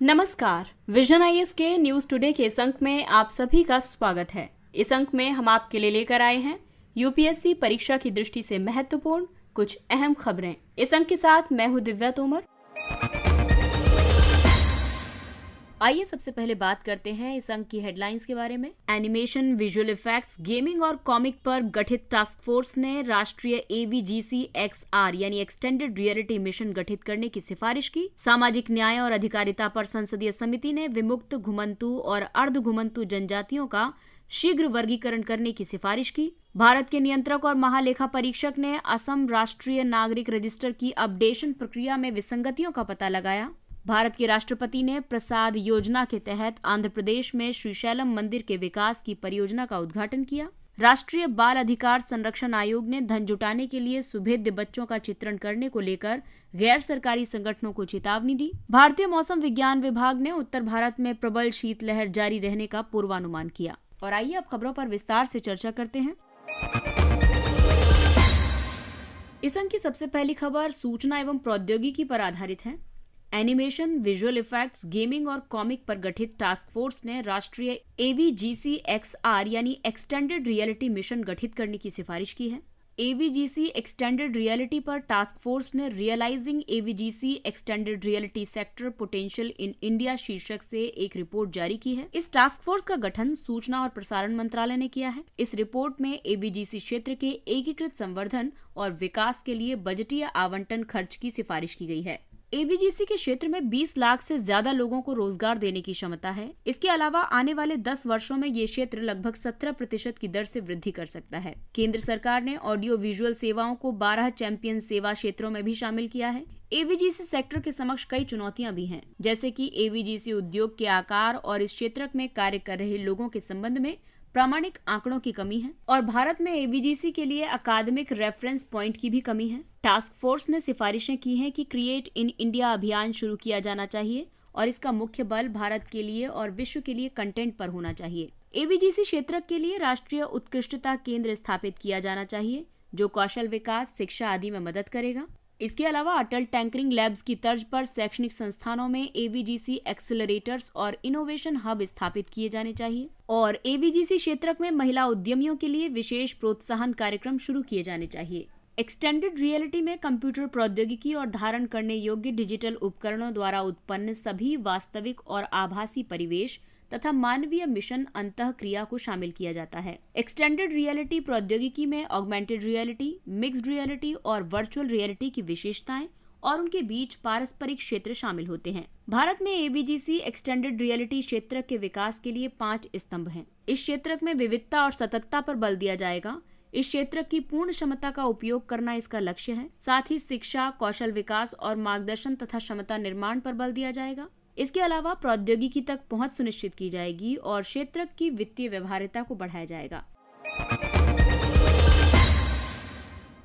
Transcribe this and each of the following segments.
नमस्कार। Vision IAS के news today के इस अंक में आप सभी का स्वागत है। इस अंक में हम आपके लिए लेकर आए हैं यूपीएससी परीक्षा की दृष्टि से महत्वपूर्ण कुछ अहम खबरें। इस अंक के साथ मैं हूं दिव्या तोमर। आइए सबसे पहले बात करते हैं इस अंक की हेडलाइंस के बारे में। एनिमेशन, विजुअल इफेक्ट्स, गेमिंग और कॉमिक पर गठित टास्क फोर्स ने राष्ट्रीय AVGC XR यानी एक्सटेंडेड रियलिटी मिशन गठित करने की सिफारिश की। सामाजिक न्याय और अधिकारिता पर संसदीय समिति ने विमुक्त, घुमंतु और अर्ध घुमंतु जनजातियों का शीघ्र वर्गीकरण करने की सिफारिश की। भारत के नियंत्रक और महालेखा परीक्षक ने असम राष्ट्रीय नागरिक रजिस्टर की अपडेशन प्रक्रिया में विसंगतियों का पता लगाया। भारत के राष्ट्रपति ने प्रसाद योजना के तहत आंध्र प्रदेश में श्रीशैलम मंदिर के विकास की परियोजना का उद्घाटन किया। राष्ट्रीय बाल अधिकार संरक्षण आयोग ने धन जुटाने के लिए सुभेद्य बच्चों का चित्रण करने को लेकर गैर सरकारी संगठनों को चेतावनी दी। भारतीय मौसम विज्ञान विभाग ने उत्तर भारत में प्रबल शीतलहर जारी रहने का पूर्वानुमान किया। और आइए अब खबरों पर विस्तार से चर्चा करते हैं। इस अंक की सबसे पहली खबर सूचना एवं प्रौद्योगिकी पर आधारित है। एनिमेशन, विजुअल इफेक्ट्स, गेमिंग और कॉमिक पर गठित टास्क फोर्स ने राष्ट्रीय AVGC XR यानी एक्सटेंडेड रियलिटी मिशन गठित करने की सिफारिश की है। AVGC एक्सटेंडेड रियलिटी पर टास्क फोर्स ने realising AVGC extended reality sector potential in India शीर्षक से एक रिपोर्ट जारी की है। इस टास्क फोर्स का गठन सूचना और प्रसारण मंत्रालय ने किया है। इस रिपोर्ट में AVGC क्षेत्र के एकीकृत संवर्धन और विकास के लिए बजटीय आवंटन खर्च की सिफारिश की गई है। AVGC के क्षेत्र में 20 लाख से ज्यादा लोगों को रोजगार देने की क्षमता है। इसके अलावा आने वाले 10 वर्षों में ये क्षेत्र लगभग 17% की दर से वृद्धि कर सकता है। केंद्र सरकार ने ऑडियो विजुअल सेवाओं को 12 चैंपियन सेवा क्षेत्रों में भी शामिल किया है। AVGC सेक्टर के समक्ष कई चुनौतियां भी हैं, जैसे कि AVGC उद्योग के आकार और इस क्षेत्र में कार्य कर रहे लोगों के संबंध में प्रामाणिक आंकड़ों की कमी है और भारत में AVGC के लिए अकादमिक रेफरेंस पॉइंट की भी कमी है। टास्क फोर्स ने सिफारिशें की हैं कि क्रिएट इन इंडिया अभियान शुरू किया जाना चाहिए और इसका मुख्य बल भारत के लिए और विश्व के लिए कंटेंट पर होना चाहिए। AVGC क्षेत्र के लिए राष्ट्रीय उत्कृष्टता केंद्र स्थापित किया जाना चाहिए जो कौशल विकास, शिक्षा आदि में मदद करेगा। इसके अलावा अटल टैंकरिंग लैब्स की तर्ज पर शैक्षणिक संस्थानों में AVGC एक्सेलरेटर्स और इनोवेशन हब स्थापित किए जाने चाहिए और AVGC क्षेत्र में महिला उद्यमियों के लिए विशेष प्रोत्साहन कार्यक्रम शुरू किए जाने चाहिए। एक्सटेंडेड रियलिटी में कंप्यूटर प्रौद्योगिकी और धारण करने योग्य डिजिटल उपकरणों द्वारा उत्पन्न सभी वास्तविक और आभासी परिवेश तथा मानवीय मिशन अंतःक्रिया को शामिल किया जाता है। एक्सटेंडेड रियलिटी प्रौद्योगिकी में ऑगमेंटेड रियलिटी, मिक्स्ड रियलिटी और वर्चुअल रियलिटी की विशेषताएं और उनके बीच पारस्परिक क्षेत्र शामिल होते हैं। भारत में AVGC एक्सटेंडेड रियलिटी क्षेत्र के विकास के लिए 5 स्तंभ हैं। इस क्षेत्र में विविधता और सततता पर बल दिया जाएगा। इस क्षेत्र की पूर्ण क्षमता का उपयोग करना इसका लक्ष्य है। साथ ही शिक्षा, कौशल विकास और मार्गदर्शन तथा क्षमता निर्माण पर बल दिया जाएगा। इसके अलावा प्रौद्योगिकी तक पहुंच सुनिश्चित की जाएगी और क्षेत्र की वित्तीय व्यवहार्यता को बढ़ाया जाएगा।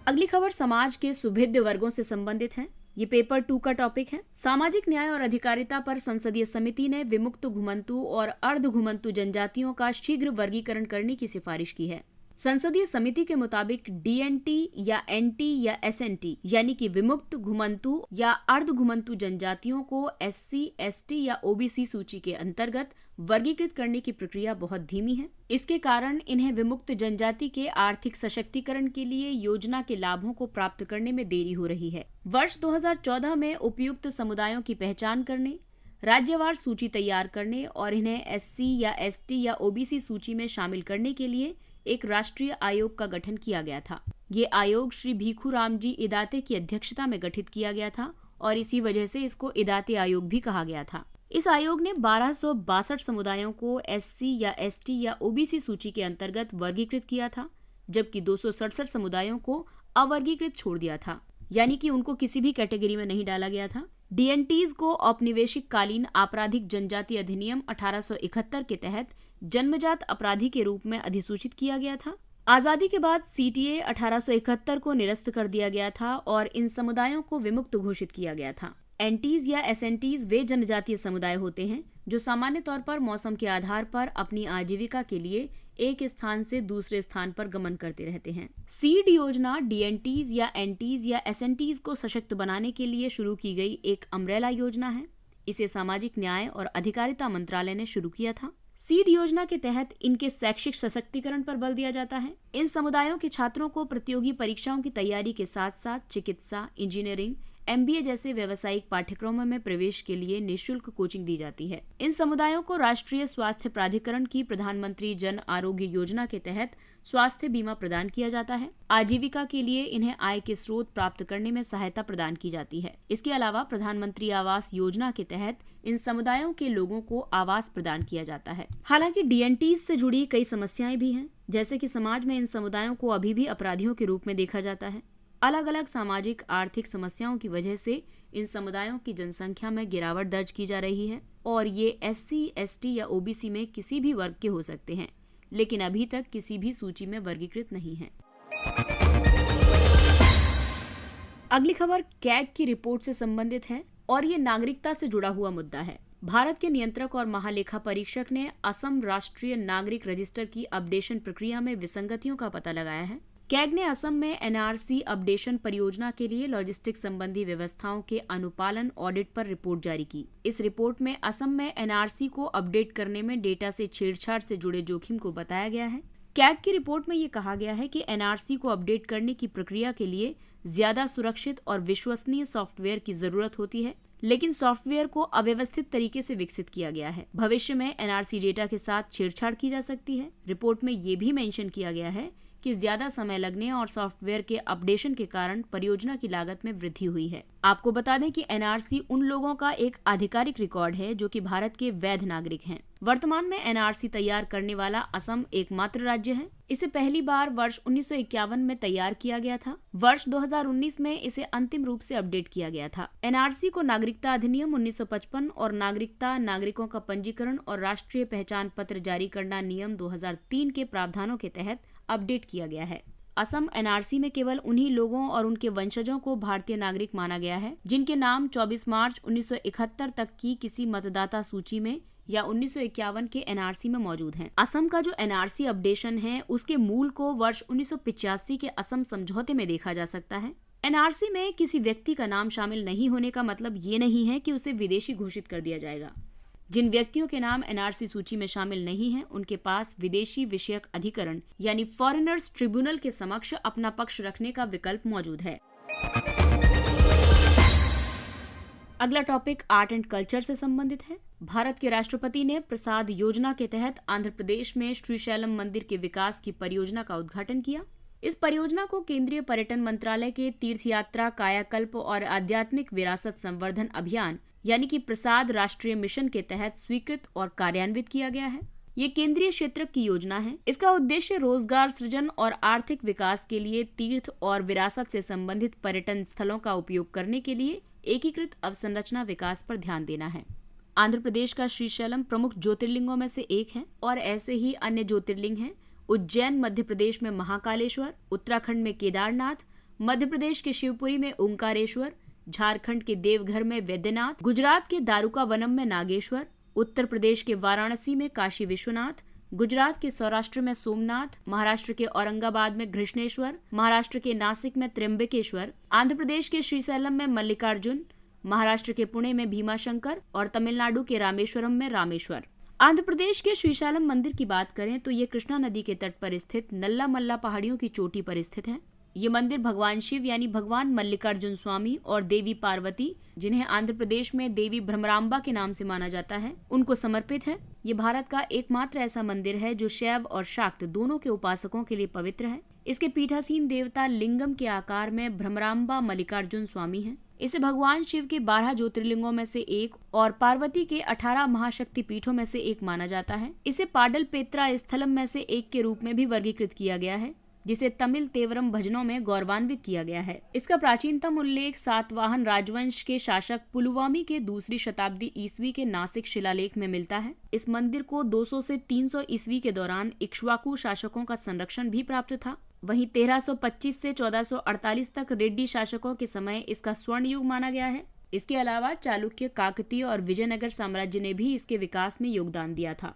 अगली खबर समाज के सुभेद्य वर्गों से संबंधित है। ये पेपर 2 का टॉपिक है। सामाजिक न्याय और अधिकारिता पर संसदीय समिति ने विमुक्त, घुमंतु और अर्ध घुमंतु जनजातियों का शीघ्र वर्गीकरण करने की सिफारिश की है। संसदीय समिति के मुताबिक DNT या NT या SNT यानी कि विमुक्त, घुमंतु या अर्ध घुमंतु जनजातियों को SC, ST या OBC सूची के अंतर्गत वर्गीकृत करने की प्रक्रिया बहुत धीमी है। इसके कारण इन्हें विमुक्त जनजाति के आर्थिक सशक्तिकरण के लिए योजना के लाभों को प्राप्त करने में देरी हो रही है। वर्ष 2014 में उपयुक्त समुदायों की पहचान करने, राज्यवार सूची तैयार करने और इन्हें SC या ST या OBC सूची में शामिल करने के लिए एक राष्ट्रीय आयोग का गठन किया गया था। ये आयोग श्री भीखूराम जी इदाते की अध्यक्षता में गठित किया गया था और इसी वजह से इसको इदाते आयोग भी कहा गया था। इस आयोग ने 1262 समुदायों को SC या ST या OBC सूची के अंतर्गत वर्गीकृत किया था, जबकि 267 समुदायों को अवर्गीकृत छोड़ दिया था, यानी कि उनको किसी भी कैटेगरी में नहीं डाला गया था। DNTs को औपनिवेशिक कालीन आपराधिक जनजाति अधिनियम 1871 के तहत जन्मजात अपराधी के रूप में अधिसूचित किया गया था। आजादी के बाद CTA 1871 को निरस्त कर दिया गया था और इन समुदायों को विमुक्त घोषित किया गया था। NTs या SNTs वे जनजातीय समुदाय होते हैं जो सामान्य तौर पर मौसम के आधार पर अपनी आजीविका के लिए एक स्थान से दूसरे स्थान पर गमन करते रहते हैं। सीड योजना DNTs या NTs या SNTs को सशक्त बनाने के लिए शुरू की गई एक अम्ब्रेला योजना है। इसे सामाजिक न्याय और अधिकारिता मंत्रालय ने शुरू किया था। सीड योजना के तहत इनके शैक्षिक सशक्तिकरण पर बल दिया जाता है। इन समुदायों के छात्रों को प्रतियोगी परीक्षाओं की तैयारी के साथ साथ चिकित्सा, इंजीनियरिंग, MBA जैसे व्यावसायिक पाठ्यक्रमों में प्रवेश के लिए निःशुल्क कोचिंग दी जाती है। इन समुदायों को राष्ट्रीय स्वास्थ्य प्राधिकरण की प्रधानमंत्री जन आरोग्य योजना के तहत स्वास्थ्य बीमा प्रदान किया जाता है। आजीविका के लिए इन्हें आय के स्रोत प्राप्त करने में सहायता प्रदान की जाती है। इसके अलावा प्रधानमंत्री आवास योजना के तहत इन समुदायों के लोगों को आवास प्रदान किया जाता है। हालांकि DNTs से जुड़ी कई समस्याएं भी हैं, जैसे कि समाज में इन समुदायों को अभी भी अपराधियों के रूप में देखा जाता है। अलग अलग सामाजिक आर्थिक समस्याओं की वजह से इन समुदायों की जनसंख्या में गिरावट दर्ज की जा रही है और ये SC, ST या OBC में किसी भी वर्ग के हो सकते हैं, लेकिन अभी तक किसी भी सूची में वर्गीकृत नहीं हैं। अगली खबर कैग की रिपोर्ट से संबंधित है और ये नागरिकता से जुड़ा हुआ मुद्दा है। भारत के नियंत्रक और महालेखा परीक्षक ने असम राष्ट्रीय नागरिक रजिस्टर की अपडेशन प्रक्रिया में विसंगतियों का पता लगाया है। कैग ने असम में NRC अपडेशन परियोजना के लिए लॉजिस्टिक संबंधी व्यवस्थाओं के अनुपालन ऑडिट पर रिपोर्ट जारी की। इस रिपोर्ट में असम में NRC को अपडेट करने में डेटा से छेड़छाड़ से जुड़े जोखिम को बताया गया है। कैग की रिपोर्ट में ये कहा गया है कि NRC को अपडेट करने की प्रक्रिया के लिए ज्यादा सुरक्षित और विश्वसनीय सॉफ्टवेयर की जरूरत होती है, लेकिन सॉफ्टवेयर को अव्यवस्थित तरीके से विकसित किया गया है। भविष्य में NRC डेटा के साथ छेड़छाड़ की जा सकती है। रिपोर्ट में ये भी मेंशन किया गया है कि ज्यादा समय लगने और सॉफ्टवेयर के अपडेशन के कारण परियोजना की लागत में वृद्धि हुई है। आपको बता दें कि NRC उन लोगों का एक आधिकारिक रिकॉर्ड है जो कि भारत के वैध नागरिक हैं। वर्तमान में NRC तैयार करने वाला असम एकमात्र राज्य है। इसे पहली बार वर्ष 1951 में तैयार किया गया था। वर्ष 2019 में इसे अंतिम रूप से अपडेट किया गया था। NRC को नागरिकता अधिनियम 1955 और नागरिकता, नागरिकों का पंजीकरण और राष्ट्रीय पहचान पत्र जारी करना नियम 2003 के प्रावधानों के तहत अपडेट किया गया है। असम NRC में केवल उन्हीं लोगों और उनके वंशजों को भारतीय नागरिक माना गया है जिनके नाम 24 मार्च 1971 तक की किसी मतदाता सूची में या 1951 के NRC में मौजूद हैं। असम का जो NRC अपडेशन है उसके मूल को वर्ष 1985 के असम समझौते में देखा जा सकता है। NRC में किसी व्यक्ति का नाम शामिल नहीं होने का मतलब ये नहीं है कि उसे विदेशी घोषित कर दिया जाएगा। जिन व्यक्तियों के नाम NRC सूची में शामिल नहीं हैं, उनके पास विदेशी विषयक अधिकरण यानी फॉरेनर्स ट्रिब्यूनल के समक्ष अपना पक्ष रखने का विकल्प मौजूद है। अगला टॉपिक आर्ट एंड कल्चर से संबंधित है। भारत के राष्ट्रपति ने प्रसाद योजना के तहत आंध्र प्रदेश में श्रीशैलम मंदिर के विकास की परियोजना का उद्घाटन किया। इस परियोजना को केंद्रीय पर्यटन मंत्रालय के तीर्थ यात्रा, कायाकल्प और आध्यात्मिक विरासत संवर्धन अभियान यानी कि प्रसाद राष्ट्रीय मिशन के तहत स्वीकृत और कार्यान्वित किया गया है। ये केंद्रीय क्षेत्र की योजना है। इसका उद्देश्य रोजगार सृजन और आर्थिक विकास के लिए तीर्थ और विरासत से संबंधित पर्यटन स्थलों का उपयोग करने के लिए एकीकृत अवसंरचना विकास पर ध्यान देना है। आंध्र प्रदेश का श्रीशैलम प्रमुख ज्योतिर्लिंगों में से एक है और ऐसे ही अन्य ज्योतिर्लिंग हैं। उज्जैन मध्य प्रदेश में महाकालेश्वर, उत्तराखंड में केदारनाथ, मध्य प्रदेश के शिवपुरी में ओंकारेश्वर, झारखंड के देवघर में वैद्यनाथ, गुजरात के दारुका वनम में नागेश्वर, उत्तर प्रदेश के वाराणसी में काशी विश्वनाथ, गुजरात के सौराष्ट्र में सोमनाथ, महाराष्ट्र के औरंगाबाद में घृष्णेश्वर, महाराष्ट्र के नासिक में त्र्यंबकेश्वर, आंध्र प्रदेश के श्रीशैलम में मल्लिकार्जुन, महाराष्ट्र के पुणे में भीमाशंकर और तमिलनाडु के रामेश्वरम में रामेश्वर। आंध्र प्रदेश के श्रीशैलम मंदिर की बात करें तो ये कृष्णा नदी के तट पर स्थित नल्ला मल्ला पहाड़ियों की चोटी पर स्थित है। ये मंदिर भगवान शिव यानी भगवान मल्लिकार्जुन स्वामी और देवी पार्वती, जिन्हें आंध्र प्रदेश में देवी भ्रमरांबा के नाम से माना जाता है, उनको समर्पित है। ये भारत का एकमात्र ऐसा मंदिर है जो शैव और शाक्त दोनों के उपासकों के लिए पवित्र है। इसके पीठासीन देवता लिंगम के आकार में भ्रमरांबा मल्लिकार्जुन स्वामी हैं। इसे भगवान शिव के 12 ज्योतिर्लिंगों में से एक और पार्वती के 18 महाशक्ति पीठों में से एक माना जाता है। इसे पाडल पेत्रा स्थलम में से एक के रूप में भी वर्गीकृत किया गया है, जिसे तमिल तेवरम भजनों में गौरवान्वित किया गया है। इसका प्राचीनतम उल्लेख सातवाहन राजवंश के शासक पुलुवामी के 2री शताब्दी ईस्वी के नासिक शिलालेख में मिलता है। इस मंदिर को 200 से 300 ईस्वी के दौरान इक्ष्वाकु शासकों का संरक्षण भी प्राप्त था। वहीं 1325 से 1448 तक रेड्डी शासकों के समय इसका स्वर्ण युग माना गया है। इसके अलावा चालुक्य, काकतीय और विजयनगर साम्राज्य ने भी इसके विकास में योगदान दिया था।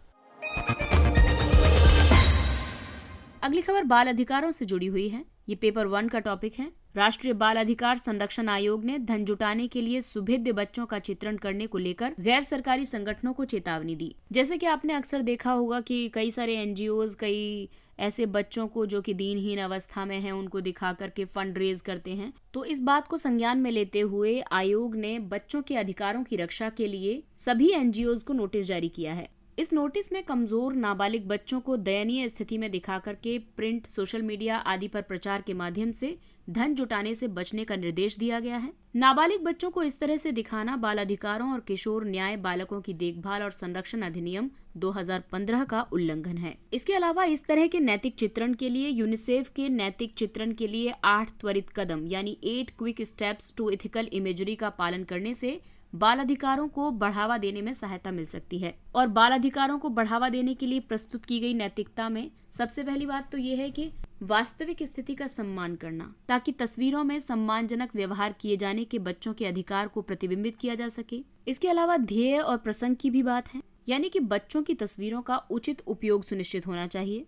अगली खबर बाल अधिकारों से जुड़ी हुई है। ये पेपर 1 का टॉपिक है। राष्ट्रीय बाल अधिकार संरक्षण आयोग ने धन जुटाने के लिए सुभिद्ध बच्चों का चित्रण करने को लेकर गैर सरकारी संगठनों को चेतावनी दी। जैसे कि आपने अक्सर देखा होगा कि कई सारे एनजीओज कई ऐसे बच्चों को जो कि दीनहीन अवस्था में हैं उनको दिखा करके फंड रेज करते हैं। तो इस बात को संज्ञान में लेते हुए आयोग ने बच्चों के अधिकारों की रक्षा के लिए सभी एनजीओज को नोटिस जारी किया है। इस नोटिस में कमजोर नाबालिग बच्चों को दयनीय स्थिति में दिखा करके प्रिंट, सोशल मीडिया आदि पर प्रचार के माध्यम से धन जुटाने से बचने का निर्देश दिया गया है। नाबालिग बच्चों को इस तरह से दिखाना बाल अधिकारों और किशोर न्याय बालकों की देखभाल और संरक्षण अधिनियम 2015 का उल्लंघन है। इसके अलावा इस तरह के नैतिक चित्रण के लिए यूनिसेफ के नैतिक चित्रण के लिए 8 त्वरित कदम यानी 8 quick steps to ethical imagery का पालन करने से बाल अधिकारों को बढ़ावा देने में सहायता मिल सकती है। और बाल अधिकारों को बढ़ावा देने के लिए प्रस्तुत की गई नैतिकता में सबसे पहली बात तो ये है कि वास्तविक स्थिति का सम्मान करना, ताकि तस्वीरों में सम्मानजनक व्यवहार किए जाने के बच्चों के अधिकार को प्रतिबिंबित किया जा सके। इसके अलावा ध्येय और प्रसंग की भी बात है, यानी कि बच्चों की तस्वीरों का उचित उपयोग सुनिश्चित होना चाहिए।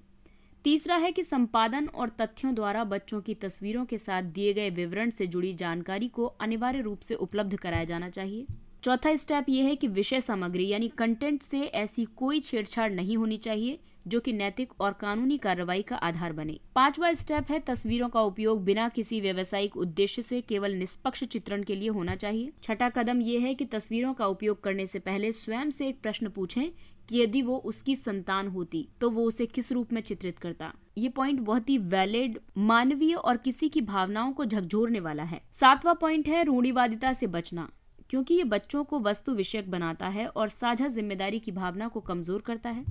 तीसरा है कि संपादन और तथ्यों द्वारा बच्चों की तस्वीरों के साथ दिए गए विवरण से जुड़ी जानकारी को अनिवार्य रूप से उपलब्ध कराया जाना चाहिए। चौथा स्टेप यह है कि विषय सामग्री यानी कंटेंट से ऐसी कोई छेड़छाड़ नहीं होनी चाहिए जो कि नैतिक और कानूनी कार्रवाई का आधार बने। पांचवा स्टेप है तस्वीरों का उपयोग बिना किसी व्यावसायिक उद्देश्य से केवल निष्पक्ष चित्रण के लिए होना चाहिए। छठा कदम यह है कि तस्वीरों का उपयोग करने से पहले स्वयं से एक प्रश्न पूछें कि यदि वो उसकी संतान होती तो वो उसे किस रूप में चित्रित करता। ये पॉइंट बहुत ही वैलिड, मानवीय और किसी की भावनाओं को झकझोरने वाला है। सातवां पॉइंट है रूढ़िवादिता से बचना, क्योंकि ये बच्चों को वस्तु विषयक बनाता है और साझा जिम्मेदारी की भावना को कमजोर करता है।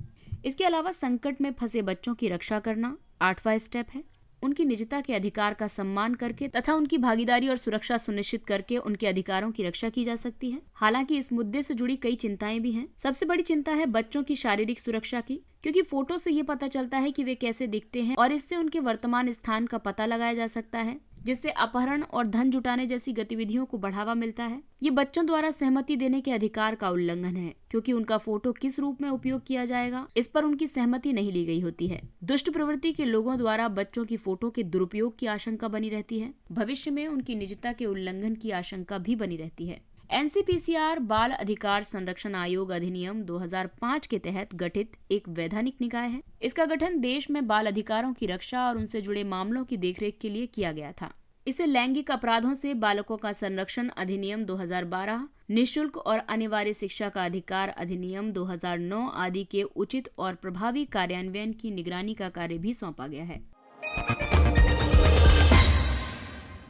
इसके अलावा संकट में फंसे बच्चों की रक्षा करना आठवां स्टेप है। उनकी निजता के अधिकार का सम्मान करके तथा उनकी भागीदारी और सुरक्षा सुनिश्चित करके उनके अधिकारों की रक्षा की जा सकती है। हालांकि इस मुद्दे से जुड़ी कई चिंताएं भी हैं। सबसे बड़ी चिंता है बच्चों की शारीरिक सुरक्षा की, क्योंकि फोटो से ये पता चलता है कि वे कैसे दिखते हैं और इससे उनके वर्तमान स्थान का पता लगाया जा सकता है, जिससे अपहरण और धन जुटाने जैसी गतिविधियों को बढ़ावा मिलता है। ये बच्चों द्वारा सहमति देने के अधिकार का उल्लंघन है, क्योंकि उनका फोटो किस रूप में उपयोग किया जाएगा इस पर उनकी सहमति नहीं ली गई होती है। दुष्ट प्रवृत्ति के लोगों द्वारा बच्चों की फोटो के दुरुपयोग की आशंका बनी रहती है। भविष्य में उनकी निजता के उल्लंघन की आशंका भी बनी रहती है। एनसीपीसीआर बाल अधिकार संरक्षण आयोग अधिनियम 2005 के तहत गठित एक वैधानिक निकाय है। इसका गठन देश में बाल अधिकारों की रक्षा और उनसे जुड़े मामलों की देखरेख के लिए किया गया था। इसे लैंगिक अपराधों से बालकों का संरक्षण अधिनियम 2012, निःशुल्क और अनिवार्य शिक्षा का अधिकार अधिनियम 2009 आदि के उचित और प्रभावी कार्यान्वयन की निगरानी का कार्य भी सौंपा गया है।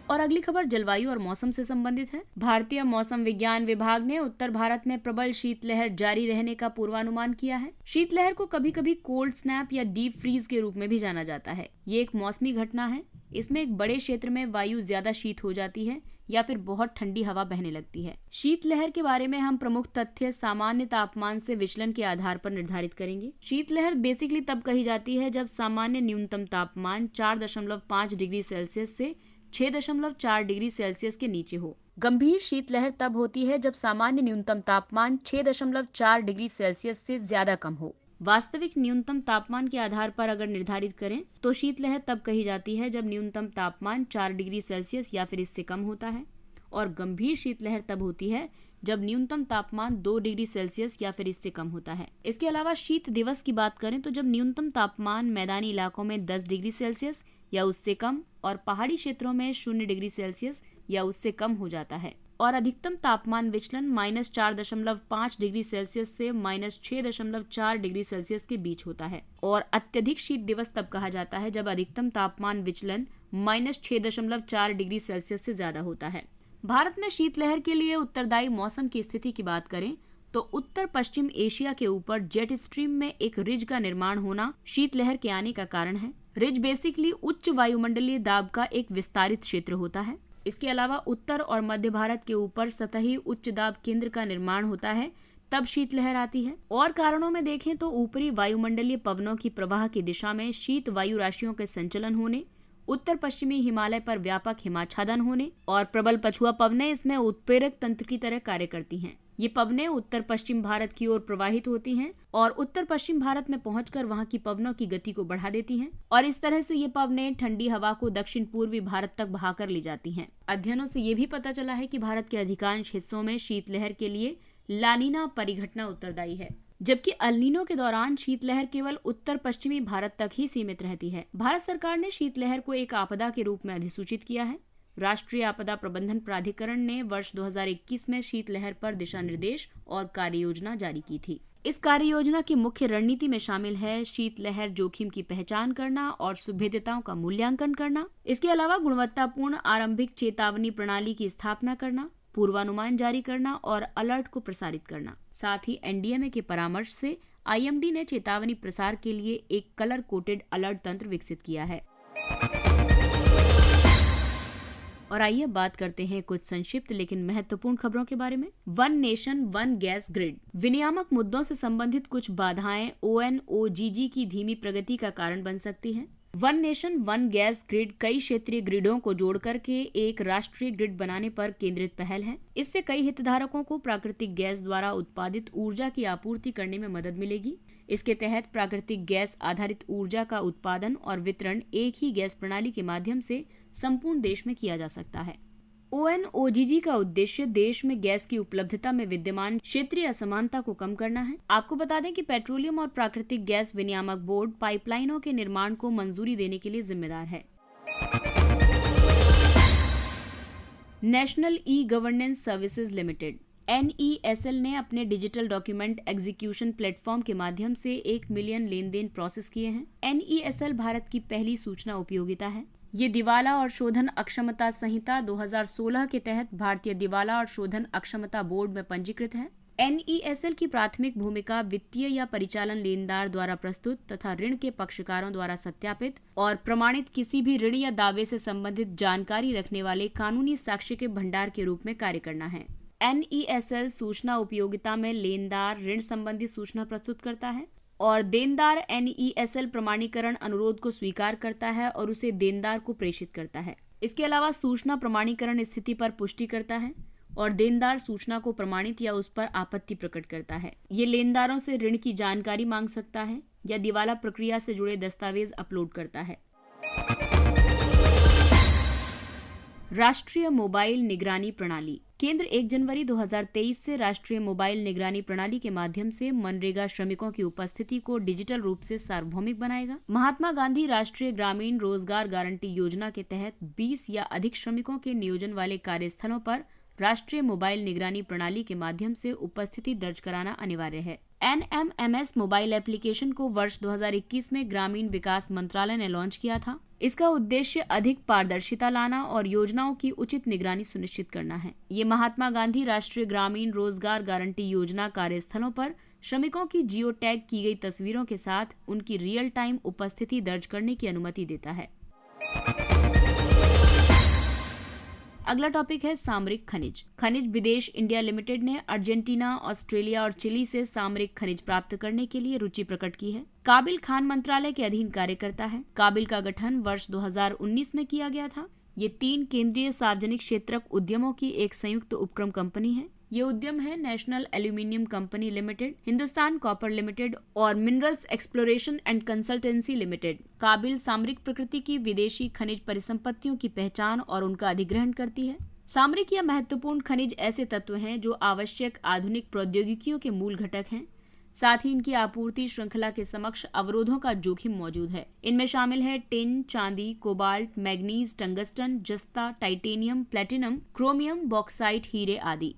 और अगली खबर जलवायु और मौसम से संबंधित है। भारतीय मौसम विज्ञान विभाग ने उत्तर भारत में प्रबल शीतलहर जारी रहने का पूर्वानुमान किया है। शीतलहर को कभी कभी कोल्ड स्नैप या डीप फ्रीज के रूप में भी जाना जाता है। ये एक मौसमी घटना है। इसमें एक बड़े क्षेत्र में वायु ज्यादा शीत हो जाती है या फिर बहुत ठंडी हवा बहने लगती है। शीतलहर के बारे में हम प्रमुख तथ्य सामान्य तापमान से विचलन के आधार पर निर्धारित करेंगे। शीतलहर बेसिकली तब कही जाती है जब सामान्य न्यूनतम तापमान 4.5 डिग्री सेल्सियस से 6.4 डिग्री सेल्सियस के नीचे हो। गंभीर शीतलहर तब होती है जब सामान्य न्यूनतम तापमान 6.4 डिग्री सेल्सियस से ज्यादा कम हो। वास्तविक न्यूनतम तापमान के आधार पर अगर निर्धारित करें तो शीतलहर तब कही जाती है जब न्यूनतम तापमान 4 डिग्री सेल्सियस या फिर इससे कम होता है, और गंभीर शीतलहर तब होती है जब न्यूनतम तापमान 2 डिग्री सेल्सियस या फिर इससे कम होता है। इसके अलावा शीत दिवस की बात करें तो जब न्यूनतम तापमान मैदानी इलाकों में 10 डिग्री सेल्सियस या उससे कम और पहाड़ी क्षेत्रों में 0 डिग्री सेल्सियस या उससे कम हो जाता है, और अधिकतम तापमान विचलन -4.5 डिग्री सेल्सियस से -6.4 डिग्री सेल्सियस के बीच होता है। और अत्यधिक शीत दिवस तब कहा जाता है जब अधिकतम तापमान विचलन -6.4 डिग्री सेल्सियस से ज्यादा होता है। भारत में शीतलहर के लिए उत्तरदायी मौसम की स्थिति की बात करें तो उत्तर पश्चिम एशिया के ऊपर जेट स्ट्रीम में एक रिज का निर्माण होना शीतलहर के आने का कारण है। रिज बेसिकली उच्च वायुमंडलीय दाब का एक विस्तारित क्षेत्र होता है। इसके अलावा उत्तर और मध्य भारत के ऊपर सतही उच्च दाब केंद्र का निर्माण होता है, तब शीतलहर आती है। और कारणों में देखें तो ऊपरी वायुमंडलीय पवनों की प्रवाह की दिशा में शीत वायु राशियों के संचलन होने, उत्तर पश्चिमी हिमालय पर व्यापक हिमाच्छादन होने और प्रबल पछुआ पवनें इसमें उत्प्रेरक तंत्र की तरह कार्य करती हैं। ये पवनें उत्तर पश्चिम भारत की ओर प्रवाहित होती हैं और उत्तर पश्चिम भारत में पहुंचकर वहां की पवनों की गति को बढ़ा देती हैं और इस तरह से ये पवनें ठंडी हवा को दक्षिण पूर्वी भारत तक बहाकर ले जाती हैं। अध्ययनों से ये भी पता चला है कि भारत के अधिकांश हिस्सों में शीतलहर के लिए लानीना परिघटना उत्तरदायी है, जबकि अल्नीनो के दौरान शीतलहर केवल उत्तर पश्चिमी भारत तक ही सीमित रहती है। भारत सरकार ने शीतलहर को एक आपदा के रूप में अधिसूचित किया है। राष्ट्रीय आपदा प्रबंधन प्राधिकरण ने वर्ष 2021 में शीतलहर पर दिशा निर्देश और कार्य योजना जारी की थी। इस कार्य योजना की मुख्य रणनीति में शामिल है शीतलहर जोखिम की पहचान करना और सुभेद्यताओं का मूल्यांकन करना। इसके अलावा गुणवत्तापूर्ण आरंभिक चेतावनी प्रणाली की स्थापना करना, पूर्वानुमान जारी करना और अलर्ट को प्रसारित करना। साथ ही एनडीएमए के परामर्श से आईएमडी ने चेतावनी प्रसार के लिए एक कलर कोडेड अलर्ट तंत्र विकसित किया है। और आइए बात करते हैं कुछ संक्षिप्त लेकिन महत्वपूर्ण खबरों के बारे में। One nation one gas grid विनियामक मुद्दों से संबंधित कुछ बाधाएं ओएनओजीजी की धीमी प्रगति का कारण बन सकती हैं। One nation one gas grid कई क्षेत्रीय ग्रिडों को जोड़ करके एक राष्ट्रीय ग्रिड बनाने पर केंद्रित पहल है। इससे कई हितधारकों को प्राकृतिक गैस द्वारा उत्पादित ऊर्जा की आपूर्ति करने में मदद मिलेगी। इसके तहत प्राकृतिक गैस आधारित ऊर्जा का उत्पादन और वितरण एक ही गैस प्रणाली के माध्यम से संपूर्ण देश में किया जा सकता है। ओएनओजीजी का उद्देश्य देश में गैस की उपलब्धता में विद्यमान क्षेत्रीय असमानता को कम करना है। आपको बता दें कि पेट्रोलियम और प्राकृतिक गैस विनियामक बोर्ड पाइपलाइनों के निर्माण को मंजूरी देने के लिए जिम्मेदार है। National e governance services limited NESL ने अपने डिजिटल डॉक्यूमेंट एग्जीक्यूशन प्लेटफॉर्म के माध्यम से 1 मिलियन लेन देन प्रोसेस किए हैं। NESL भारत की पहली सूचना उपयोगिता है। ये दिवाला और शोधन अक्षमता संहिता 2016 के तहत भारतीय दिवाला और शोधन अक्षमता बोर्ड में पंजीकृत है। NESL की प्राथमिक भूमिका वित्तीय या परिचालन लेनदार द्वारा प्रस्तुत तथा ऋण के पक्षकारों द्वारा सत्यापित और प्रमाणित किसी भी ऋण या दावे से संबंधित जानकारी रखने वाले कानूनी साक्ष्य के भंडार के रूप में कार्य करना है। NESL सूचना उपयोगिता में लेनदार ऋण संबंधी सूचना प्रस्तुत करता है और देनदार NESL प्रमाणीकरण अनुरोध को स्वीकार करता है और उसे देनदार को प्रेषित करता है। इसके अलावा सूचना प्रमाणीकरण स्थिति पर पुष्टि करता है और देनदार सूचना को प्रमाणित या उस पर आपत्ति प्रकट करता है। ये लेनदारों से ऋण की जानकारी मांग सकता है या दिवाला प्रक्रिया से जुड़े दस्तावेज अपलोड करता है। राष्ट्रीय मोबाइल निगरानी प्रणाली केंद्र 1 जनवरी 2023 से राष्ट्रीय मोबाइल निगरानी प्रणाली के माध्यम से मनरेगा श्रमिकों की उपस्थिति को डिजिटल रूप से सार्वभौमिक बनाएगा। महात्मा गांधी राष्ट्रीय ग्रामीण रोजगार गारंटी योजना के तहत 20 या अधिक श्रमिकों के नियोजन वाले कार्यस्थलों पर राष्ट्रीय मोबाइल निगरानी प्रणाली के माध्यम से उपस्थिति दर्ज कराना अनिवार्य है। NMMS मोबाइल एप्लीकेशन को वर्ष 2021 में ग्रामीण विकास मंत्रालय ने लॉन्च किया था। इसका उद्देश्य अधिक पारदर्शिता लाना और योजनाओं की उचित निगरानी सुनिश्चित करना है। ये महात्मा गांधी राष्ट्रीय ग्रामीण रोजगार गारंटी योजना कार्यस्थलों पर श्रमिकों की जियो टैग की गई तस्वीरों के साथ उनकी रियल टाइम उपस्थिति दर्ज करने की अनुमति देता है। अगला टॉपिक है सामरिक खनिज। खनिज विदेश इंडिया लिमिटेड ने अर्जेंटीना, ऑस्ट्रेलिया और चिली से सामरिक खनिज प्राप्त करने के लिए रुचि प्रकट की है। काबिल खान मंत्रालय के अधीन कार्य करता है। काबिल का गठन वर्ष 2019 में किया गया था। ये 3 केंद्रीय सार्वजनिक क्षेत्रक उद्यमों की एक संयुक्त उपक्रम कंपनी है। ये उद्यम है national aluminium company limited, Hindustan copper limited और minerals exploration and consultancy limited. काबिल सामरिक प्रकृति की विदेशी खनिज परिसंपत्तियों की पहचान और उनका अधिग्रहण करती है। सामरिक या महत्वपूर्ण खनिज ऐसे तत्व हैं जो आवश्यक आधुनिक प्रौद्योगिकियों के मूल घटक हैं। साथ ही इनकी आपूर्ति श्रृंखला के समक्ष अवरोधों का जोखिम मौजूद है। इनमें शामिल है टिन, चांदी, कोबाल्ट, मैग्नीज, टंगस्टन, जस्ता, टाइटेनियम, प्लेटिनम, क्रोमियम, बॉक्साइट, हीरे आदि।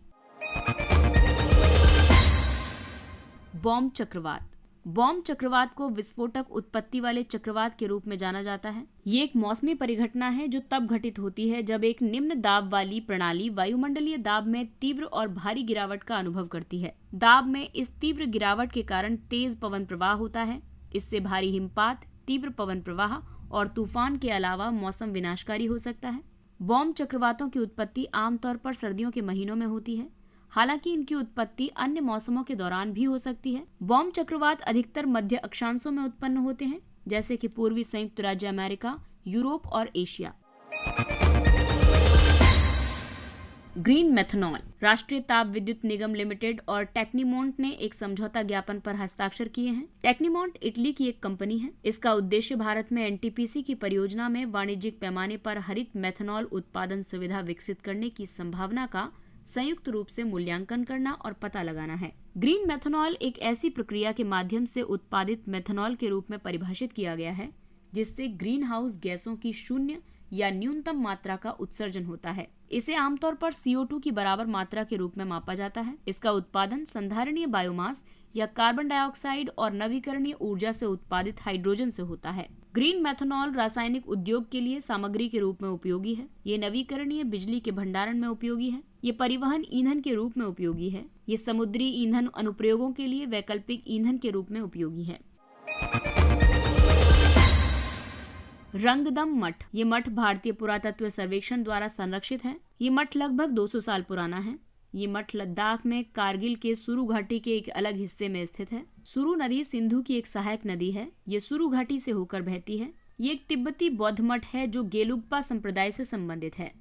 बॉम्ब चक्रवात। बॉम्ब चक्रवात को विस्फोटक उत्पत्ति वाले चक्रवात के रूप में जाना जाता है। ये एक मौसमी परिघटना है जो तब घटित होती है जब एक निम्न दाब वाली प्रणाली वायुमंडलीय दाब में तीव्र और भारी गिरावट का अनुभव करती है। दाब में इस तीव्र गिरावट के कारण तेज पवन प्रवाह होता है। इससे भारी हिमपात, तीव्र पवन प्रवाह और तूफान के अलावा मौसम विनाशकारी हो सकता है। बॉम्ब चक्रवातों की उत्पत्ति आमतौर पर सर्दियों के महीनों में होती है। हालांकि इनकी उत्पत्ति अन्य मौसमों के दौरान भी हो सकती है। बॉम्ब चक्रवात अधिकतर मध्य अक्षांशों में उत्पन्न होते हैं, जैसे कि पूर्वी संयुक्त राज्य अमेरिका, यूरोप और एशिया। Green methanol. राष्ट्रीय ताप विद्युत निगम लिमिटेड और टेक्नीमोंट ने एक समझौता ज्ञापन पर हस्ताक्षर किए हैं। टेक्नीमोंट इटली की एक कंपनी है। इसका उद्देश्य भारत में एनटीपीसी की परियोजना में वाणिज्यिक पैमाने पर हरित मेथनॉल उत्पादन सुविधा विकसित करने की संभावना का संयुक्त रूप से मूल्यांकन करना और पता लगाना है। ग्रीन मेथनॉल एक ऐसी प्रक्रिया के माध्यम से उत्पादित मेथनॉल के रूप में परिभाषित किया गया है जिससे ग्रीन हाउस गैसों की शून्य या न्यूनतम मात्रा का उत्सर्जन होता है। इसे आमतौर पर CO2 की बराबर मात्रा के रूप में मापा जाता है। इसका उत्पादन संधारणीय बायोमास या कार्बन डाइऑक्साइड और नवीकरणीय ऊर्जा से उत्पादित हाइड्रोजन से होता है। ग्रीन मेथनॉल रासायनिक उद्योग के लिए सामग्री के रूप में उपयोगी है। ये नवीकरणीय बिजली के भंडारण में उपयोगी है। ये परिवहन ईंधन के रूप में उपयोगी है। ये समुद्री ईंधन अनुप्रयोगों के लिए वैकल्पिक ईंधन के रूप में उपयोगी है। रंगदम मठ। ये मठ भारतीय पुरातत्व सर्वेक्षण द्वारा संरक्षित है। ये मठ लगभग 200 साल पुराना है। ये मठ लद्दाख में कारगिल के सुरु घाटी के एक अलग हिस्से में स्थित है। सुरु नदी सिंधु की एक सहायक नदी है। ये सुरु घाटी से होकर बहती है। ये एक तिब्बती बौद्ध मठ है जो गेलुग्पा संप्रदाय से संबंधित है।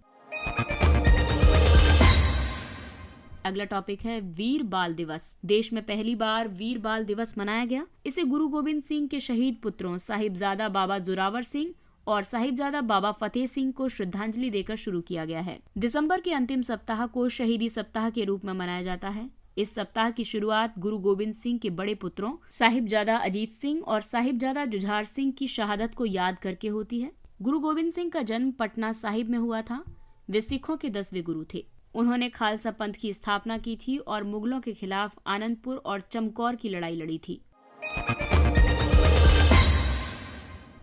अगला टॉपिक है वीर बाल दिवस। देश में पहली बार वीर बाल दिवस मनाया गया। इसे गुरु गोविंद सिंह के शहीद पुत्रों साहिबजादा बाबा जोरावर सिंह और साहिबजादा बाबा फतेह सिंह को श्रद्धांजलि देकर शुरू किया गया है। दिसंबर के अंतिम सप्ताह को शहीदी सप्ताह के रूप में मनाया जाता है। इस सप्ताह की शुरुआत गुरु गोविंद सिंह के बड़े पुत्रों साहिबजादा अजीत सिंह और साहिबजादा जुझार सिंह की शहादत को याद करके होती है। गुरु गोविंद सिंह का जन्म पटना साहिब में हुआ था। वे सिखों के 10वें गुरु थे। उन्होंने खालसा पंथ की स्थापना की थी और मुगलों के खिलाफ आनंदपुर और चमकौर की लड़ाई लड़ी थी।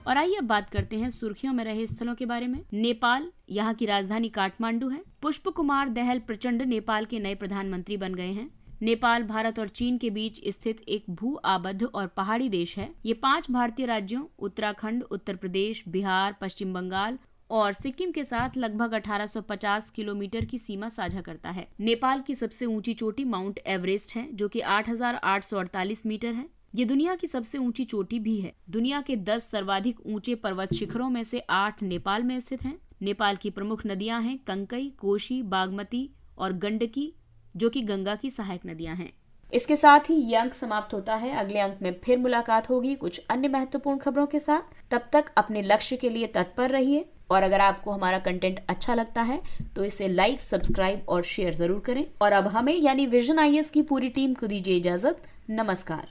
और आइए अब बात करते हैं सुर्खियों में रहे स्थलों के बारे में। नेपाल, यहाँ की राजधानी काठमांडू है। पुष्प कुमार दहल प्रचंड नेपाल के नए प्रधानमंत्री बन गए हैं। नेपाल भारत और चीन के बीच स्थित एक भू आबद्ध और पहाड़ी देश है। ये 5 भारतीय राज्यों उत्तराखंड, उत्तर प्रदेश, बिहार, पश्चिम बंगाल और सिक्किम के साथ लगभग 1850 किलोमीटर की सीमा साझा करता है। नेपाल की सबसे ऊंची चोटी माउंट एवरेस्ट है जो कि 8,848 मीटर है। ये दुनिया की सबसे ऊंची चोटी भी है। दुनिया के 10 सर्वाधिक ऊंचे पर्वत शिखरों में से 8 नेपाल में स्थित हैं। नेपाल की प्रमुख नदियां हैं कंकई, कोशी, बागमती और गंडकी जो कि गंगा की सहायक नदियां हैं। इसके साथ ही ये अंक समाप्त होता है। अगले अंक में फिर मुलाकात होगी कुछ अन्य महत्वपूर्ण खबरों के साथ। तब तक अपने लक्ष्य के लिए तत्पर रहिए और अगर आपको हमारा कंटेंट अच्छा लगता है तो इसे लाइक, सब्सक्राइब और शेयर जरूर करें। और अब हमें यानी विजन IAS की पूरी टीम को दीजिए इजाजत। नमस्कार।